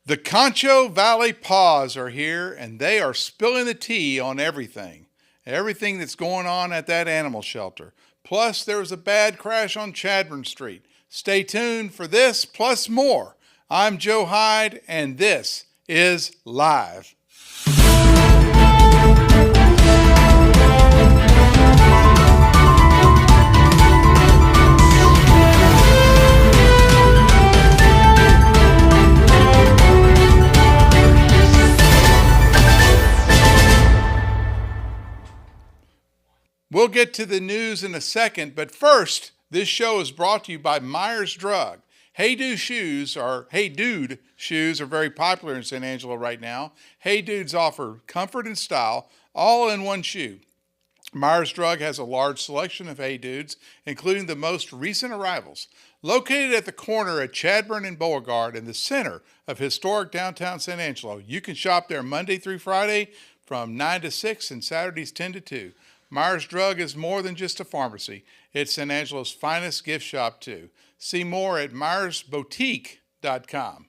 The Concho Valley PAWS are here, and they are spilling the tea on everything. Everything that's going on at that animal shelter. Plus, there was a bad crash on Chadbourne Street. Stay tuned for this plus more. I'm Joe Hyde, and this is Live. We'll get to the news in a second, but first, this show is brought to you by Myers Drug. Hey Dude shoes are very popular in San Angelo right now. Hey Dudes offer comfort and style all in one shoe. Myers Drug has a large selection of Hey Dudes, including the most recent arrivals. Located at the corner at Chadbourne and Beauregard in the center of historic downtown San Angelo, you can shop there Monday through Friday from 9 to 6 and Saturdays 10 to 2. Myers Drug is more than just a pharmacy. It's San Angelo's finest gift shop, too. See more at myersboutique.com.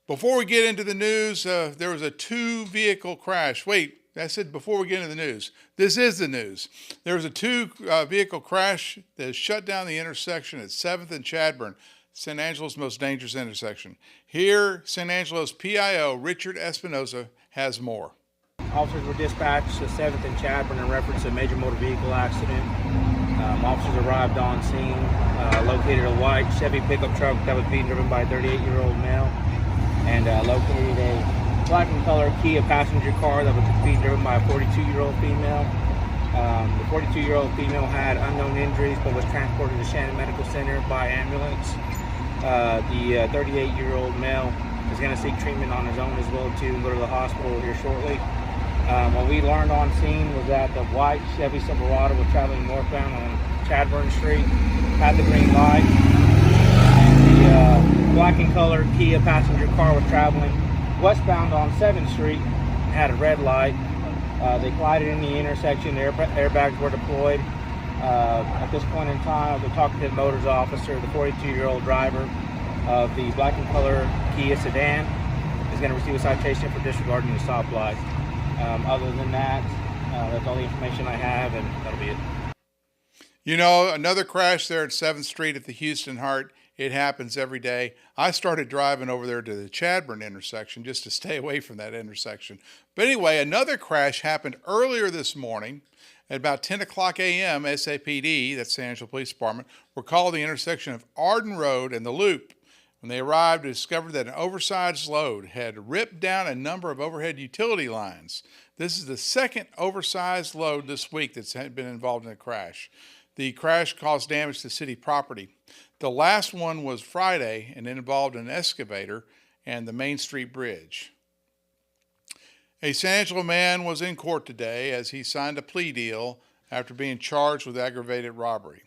Before we get into the news, there was a two-vehicle crash. Wait, I said before we get into the news. This is the news. There was a two-vehicle crash that shut down the intersection at 7th and Chadbourne, San Angelo's most dangerous intersection. Here, San Angelo's PIO, Richard Espinoza, has more. Officers were dispatched to 7th and Chadbourne in reference to a major motor vehicle accident. Officers arrived on scene, located a white Chevy pickup truck that was being driven by a 38-year-old male, and located a black and color Kia passenger car that was being driven by a 42-year-old female. The 42-year-old female had unknown injuries but was transported to Shannon Medical Center by ambulance. The 38-year-old male is going to seek treatment on his own as well too and go to the hospital here shortly. What we learned on scene was that the white Chevy Silverado was traveling northbound on Chadbourne Street, had the green light, and the black and colored Kia passenger car was traveling westbound on 7th Street and had a red light. They collided in the intersection, airbags were deployed. At this point in time, we're talking to the motors officer, the 42-year-old driver of the black and color Kia sedan is going to receive a citation for disregarding the stoplight. Other than that, that's all the information I have, and that'll be it. You know, another crash there at 7th Street at the Houston Heart. It happens every day. I started driving over there to the Chadbourne intersection just to stay away from that intersection. But anyway, another crash happened earlier this morning at about 10 o'clock a.m. SAPD, that's San Angelo Police Department, were called the intersection of Arden Road and the Loop. When they arrived, they discovered that an oversized load had ripped down a number of overhead utility lines. This is the second oversized load this week that's been involved in a crash. The crash caused damage to city property. The last one was Friday and it involved an excavator and the Main Street Bridge. A San Angelo man was in court today as he signed a plea deal after being charged with aggravated robbery.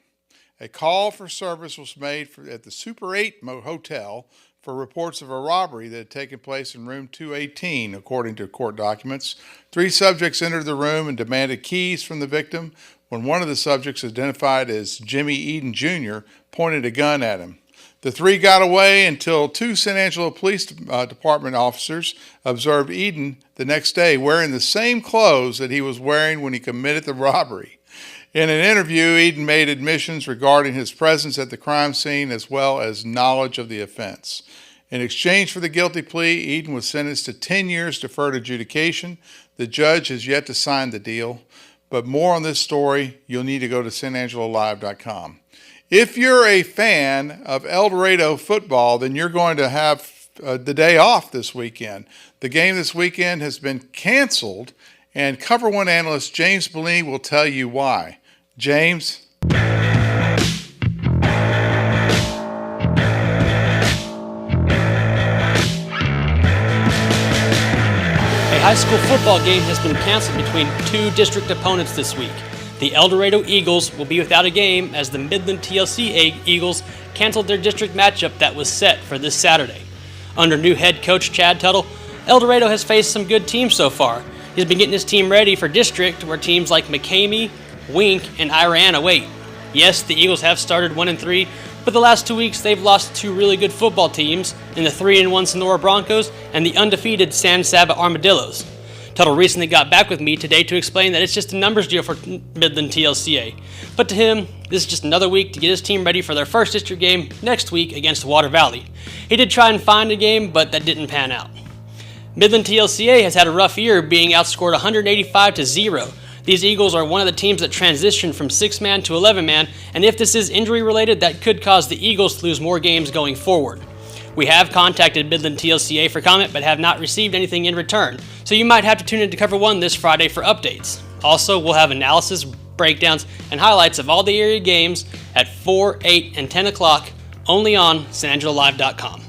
A call for service was made at the Super 8 Hotel for reports of a robbery that had taken place in room 218, according to court documents. 3 subjects entered the room and demanded keys from the victim when one of the subjects, identified as Jimmy Eden Jr., pointed a gun at him. The 3 got away until 2 San Angelo Police Department officers observed Eden the next day wearing the same clothes that he was wearing when he committed the robbery. In an interview, Eden made admissions regarding his presence at the crime scene as well as knowledge of the offense. In exchange for the guilty plea, Eden was sentenced to 10 years deferred adjudication. The judge has yet to sign the deal. But more on this story, you'll need to go to sanangelolive.com. If you're a fan of El Dorado football, then you're going to have the day off this weekend. The game this weekend has been canceled, and Cover One analyst James Bellini will tell you why. James? A high school football game has been canceled between 2 district opponents this week. The El Dorado Eagles will be without a game as the Midland TLC Eagles canceled their district matchup that was set for this Saturday. Under new head coach Chad Tuttle, El Dorado has faced some good teams so far. He's been getting his team ready for district where teams like McCamey, Wink, and Irana wait. Yes, the Eagles have started 1-3, But the last 2 weeks, they've lost to 2 really good football teams in the 3-1 Sonora Broncos and the undefeated San Saba Armadillos. Tuttle recently got back with me today to explain that it's just a numbers deal for Midland TLCA. But to him, this is just another week to get his team ready for their first district game next week against Water Valley. He did try and find a game, but that didn't pan out. Midland TLCA has had a rough year, being outscored 185-0. These Eagles are one of the teams that transitioned from 6-man to 11-man, and if this is injury related, that could cause the Eagles to lose more games going forward. We have contacted Midland TLCA for comment, but have not received anything in return, so you might have to tune into Cover 1 this Friday for updates. Also, we'll have analysis, breakdowns, and highlights of all the area games at 4, 8, and 10 o'clock, only on SanAngeloLive.com.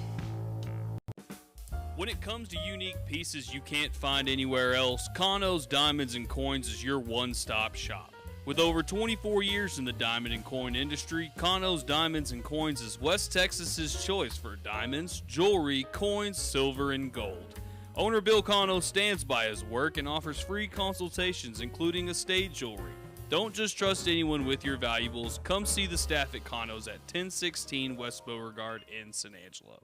When it comes to unique pieces you can't find anywhere else, Concho's Diamonds and Coins is your one-stop shop. With over 24 years in the diamond and coin industry, Concho's Diamonds and Coins is West Texas's choice for diamonds, jewelry, coins, silver, and gold. Owner Bill Concho stands by his work and offers free consultations, including estate jewelry. Don't just trust anyone with your valuables. Come see the staff at Concho's at 1016 West Beauregard in San Angelo.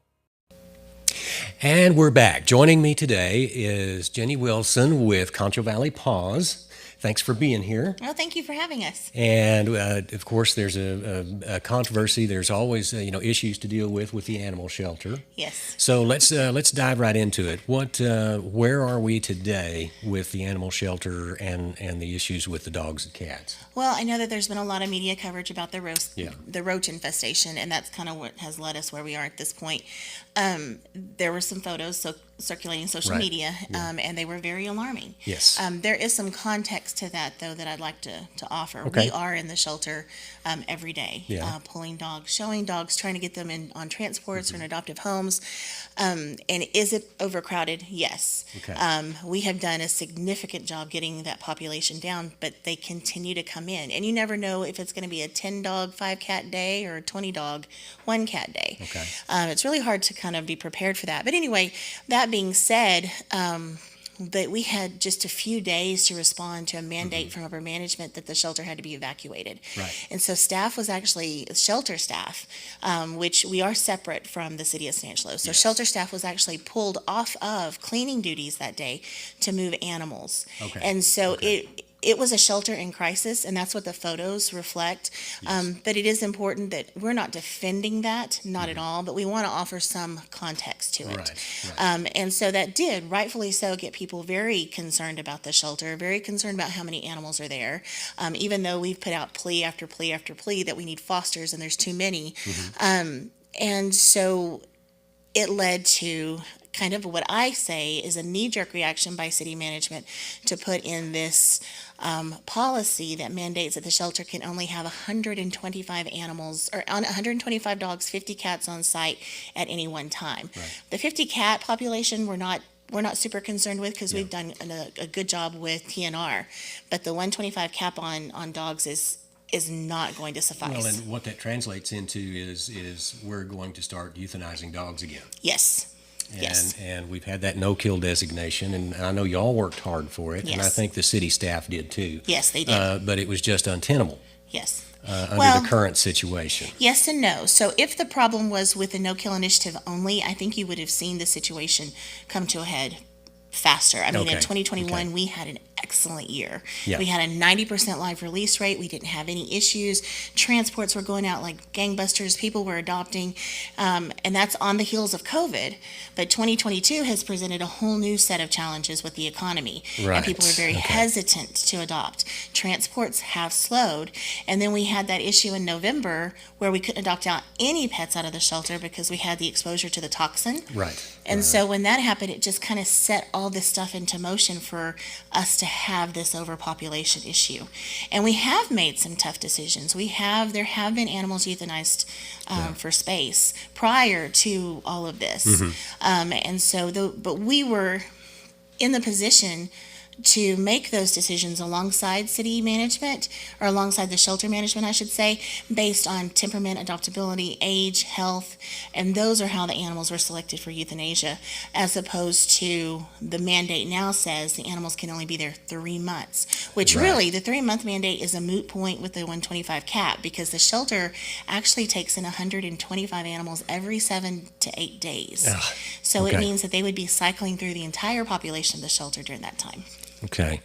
And we're back. Joining me today is Jenny Wilson with Concho Valley PAWS. Thanks for being here. Oh, thank you for having us. And of course, there's a controversy. There's always issues to deal with the animal shelter. Yes. So let's dive right into it. Where are we today with the animal shelter and the issues with the dogs and cats? Well, I know that there's been a lot of media coverage about the Yeah. roach infestation, and that's kind of what has led us where we are at this point. There were some photos circulating social Right. media, Yeah. And they were very alarming. Yes. There is some context to that, though, that I'd like to offer. Okay. We are in the shelter every day, Yeah. pulling dogs, showing dogs, trying to get them on transports or in adoptive homes. And is it overcrowded? Yes. Okay. We have done a significant job getting that population down, but they continue to come in. And you never know if it's going to be a 10-dog, 5-cat day or a 20-dog, 1-cat day. Okay. It's really hard to kind of be prepared for that. But anyway, that being said, that we had just a few days to respond to a mandate from upper management that the shelter had to be evacuated. Right. And so staff was actually, shelter staff, which we are separate from the city of San Angelo. So Yes. shelter staff was actually pulled off of cleaning duties that day to move animals. Okay. And so Okay. it was a shelter in crisis, and that's what the photos reflect. But it is important that we're not defending that, not at all, but we want to offer some context to it. Right. And so that did, rightfully so, get people very concerned about the shelter, very concerned about how many animals are there, even though we've put out plea after plea after plea that we need fosters and there's too many. And so it led to kind of what I say is a knee-jerk reaction by city management to put in this policy that mandates that the shelter can only have 125 animals, or 125 dogs, 50 cats on site at any one time. Right. The 50 cat population we're not super concerned with because we've done a good job with TNR, but the 125 cap on dogs is not going to suffice. Well, and what that translates into is we're going to start euthanizing dogs again. Yes. Yes. And we've had that no-kill designation, and I know y'all worked hard for it, and I Yes. think the city staff did too. Yes, they did. But it was just untenable Yes. under the current situation. Yes and no. So if the problem was with the no-kill initiative only, I think you would have seen the situation come to a head faster. I mean, Okay. in 2021, Okay. we had an excellent year. Yeah. We had a 90% live release rate. We didn't have any issues. Transports were going out like gangbusters. People were adopting. And that's on the heels of COVID. But 2022 has presented a whole new set of challenges with the economy. Right. And people are very Okay. hesitant to adopt. Transports have slowed. And then we had that issue in November where we couldn't adopt out any pets out of the shelter because we had the exposure to the toxin. Right. And so when that happened, it just kind of set all this stuff into motion for us to have this overpopulation issue. And we have made some tough decisions. There have been animals euthanized for space prior to all of this. And so, but we were in the position to make those decisions alongside city management, or alongside the shelter management, I should say, based on temperament, adoptability, age, health, and those are how the animals were selected for euthanasia, as opposed to the mandate now says the animals can only be there 3 months, which Right. really the 3 month mandate is a moot point with the 125 cap, because the shelter actually takes in 125 animals every 7 to 8 days. Ugh, So it okay. means that they would be cycling through the entire population of the shelter during that time. Okay.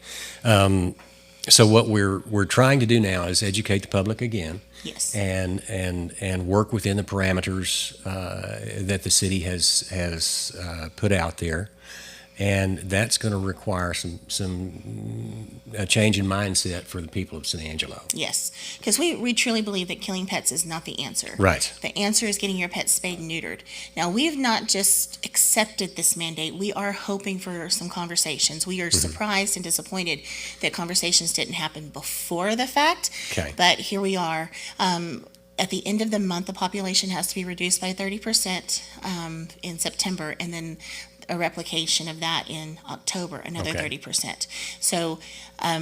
So what we're trying to do now is educate the public again, Yes. and work within the parameters that the city has put out there, and that's going to require a change in mindset for the people of San Angelo. Yes, because we truly believe that killing pets is not the answer. Right. The answer is getting your pet spayed and neutered. Now, we've not just accepted this mandate. We are hoping for some conversations. We are surprised and disappointed that conversations didn't happen before the fact. Okay. But here we are. At the end of the month, the population has to be reduced by 30% in September, and then a replication of that in October, another Okay. 30%. So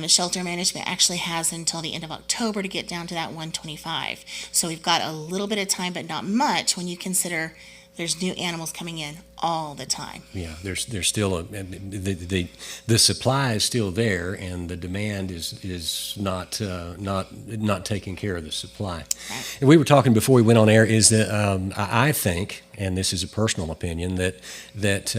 shelter management actually has until the end of October to get down to that 125. So we've got a little bit of time, but not much when you consider there's new animals coming in all the time. Yeah, there's still the supply is still there, and the demand is not taking care of the supply. Right. And we were talking before we went on air is that I think, and this is a personal opinion, that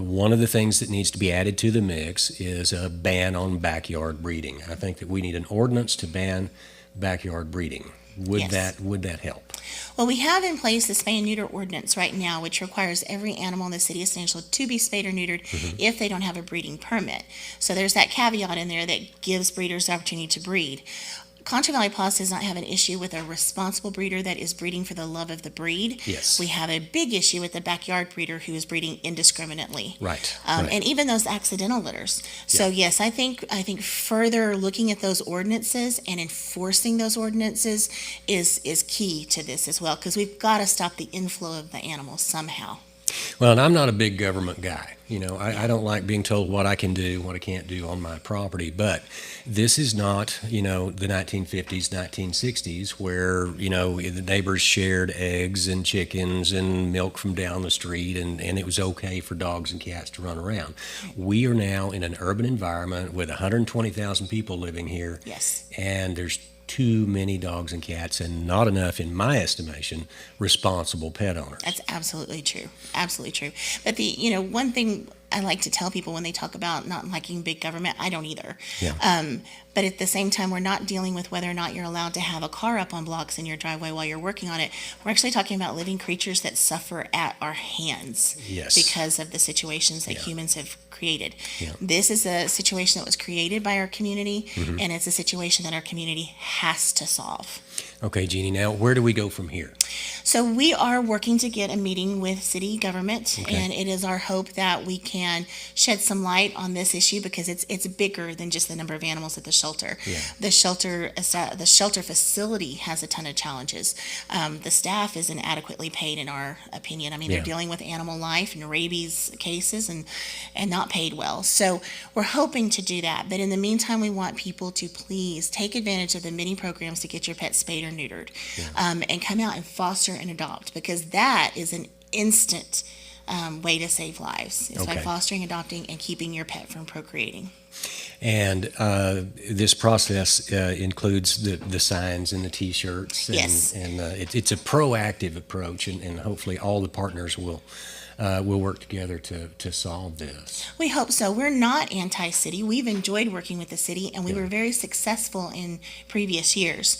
one of the things that needs to be added to the mix is a ban on backyard breeding. I think that we need an ordinance to ban backyard breeding. Would Yes. that help? Well, we have in place the spay and neuter ordinance right now, which requires every animal in the city of San Angelo to be spayed or neutered if they don't have a breeding permit. So there's that caveat in there that gives breeders the opportunity to breed. Concho Valley PAWS does not have an issue with a responsible breeder that is breeding for the love of the breed. Yes. We have a big issue with the backyard breeder who is breeding indiscriminately. Right. And even those accidental litters. So yes, I think further looking at those ordinances and enforcing those ordinances is key to this as well, because we've got to stop the inflow of the animals somehow. Well, and I'm not a big government guy. I don't like being told what I can do, what I can't do on my property. But this is not, the 1950s, 1960s, where, the neighbors shared eggs and chickens and milk from down the street, and it was okay for dogs and cats to run around. We are now in an urban environment with 120,000 people living here. Yes. And there's too many dogs and cats, and not enough, in my estimation, responsible pet owners. That's absolutely true. Absolutely true. But one thing I like to tell people when they talk about not liking big government, I don't either. Yeah. But at the same time, we're not dealing with whether or not you're allowed to have a car up on blocks in your driveway while you're working on it. We're actually talking about living creatures that suffer at our hands Yes. because of the situations that Yeah. humans have created. Yeah. This is a situation that was created by our community, and it's a situation that our community has to solve. Okay, Jeannie, now where do we go from here? So we are working to get a meeting with city government, Okay. and it is our hope that we can shed some light on this issue, because it's bigger than just the number of animals at the shelter. Yeah. The shelter facility has a ton of challenges. The staff isn't adequately paid, in our opinion. I mean, Yeah. they're dealing with animal life and rabies cases and not paid well. So we're hoping to do that. But in the meantime, we want people to please take advantage of the many programs to get your pet spayed or neutered, and come out and foster and adopt, because that is an instant way to save lives, is by Okay. fostering, adopting, and keeping your pet from procreating. And this process includes the signs and the T-shirts. And, Yes. And it's a proactive approach, and hopefully all the partners will work together to solve this. We hope so. We're not anti-city. We've enjoyed working with the city, and we were very successful in previous years.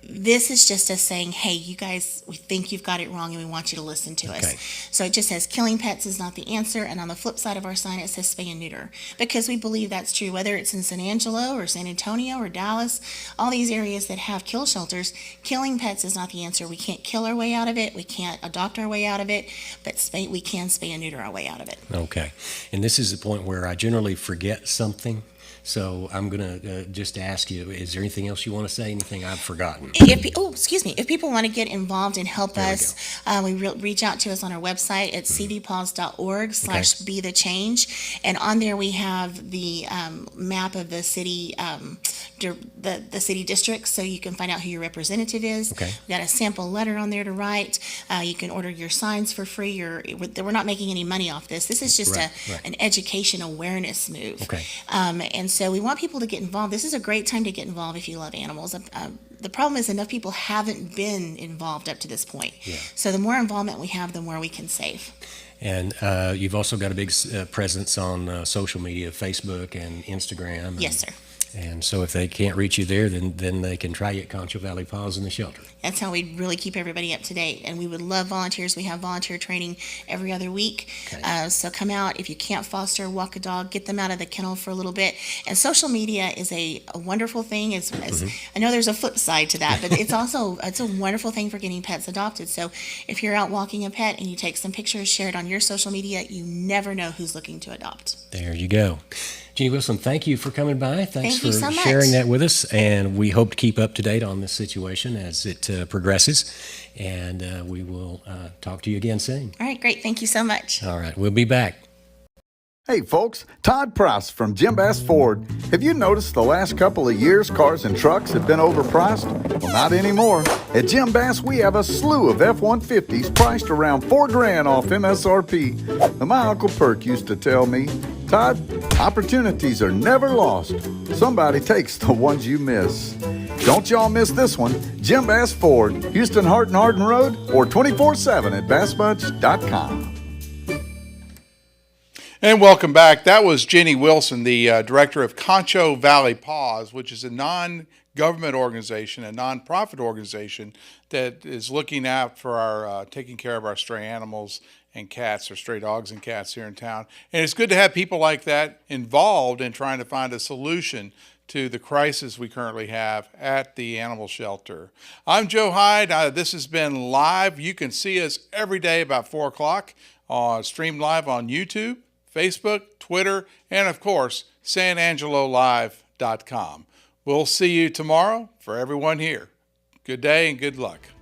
This is just us saying, hey, you guys, we think you've got it wrong, and we want you to listen to us. Okay. So it just says killing pets is not the answer, and on the flip side of our sign it says spay and neuter, because we believe that's true. Whether it's in San Angelo or San Antonio or Dallas, all these areas that have kill shelters, killing pets is not the answer. We can't kill our way out of it. We can't adopt our way out of it, but we can spay and neuter our way out of it. Okay. And this is the point where I generally forget something. So I'm going to just ask you, is there anything else you want to say? Anything I've forgotten? If people want to get involved and help us, reach out to us on our website at cvpaws.org/be the change. And on there we have the map of the city, the city districts, so you can find out who your representative is. Okay. We got a sample letter on there to write. You can order your signs for free. We're not making any money off this. This is just an education awareness move. Okay. And so we want people to get involved. This is a great time to get involved if you love animals. The problem is enough people haven't been involved up to this point. Yeah. So the more involvement we have, the more we can save. And you've also got a big presence on social media, Facebook and Instagram. Yes, sir. And so if they can't reach you there, then they can try you at Concho Valley PAWS in the shelter. That's how we really keep everybody up to date. And we would love volunteers. We have volunteer training every other week. Okay. So come out. If you can't foster, walk a dog, get them out of the kennel for a little bit. And social media is a wonderful thing. I know there's a flip side to that, but it's a wonderful thing for getting pets adopted. So if you're out walking a pet and you take some pictures, share it on your social media, you never know who's looking to adopt. There you go. Jeannie Wilson, thank you for coming by. Thanks Thank you for so much. sharing that with us. And we hope to keep up to date on this situation as it progresses. And we will talk to you again soon. All right, great. Thank you so much. All right, we'll be back. Hey folks, Todd Price from Jim Bass Ford. Have you noticed the last couple of years cars and trucks have been overpriced? Well, not anymore. At Jim Bass, we have a slew of F-150s priced around $4,000 off MSRP. And my Uncle Perk used to tell me, Todd, opportunities are never lost. Somebody takes the ones you miss. Don't y'all miss this one. Jim Bass Ford, Houston Hart and Hardin Road, or 24/7 at bassbunch.com. And welcome back. That was Jenny Wilson, the director of Concho Valley PAWS, which is a non-government organization, a non-profit organization that is looking out for our taking care of our stray animals and cats, or stray dogs and cats here in town. And it's good to have people like that involved in trying to find a solution to the crisis we currently have at the animal shelter. I'm Joe Hyde. This has been live. You can see us every day about 4 o'clock, streamed live on YouTube, Facebook, Twitter, and of course, sanangelolive.com. We'll see you tomorrow. For everyone here, good day and good luck.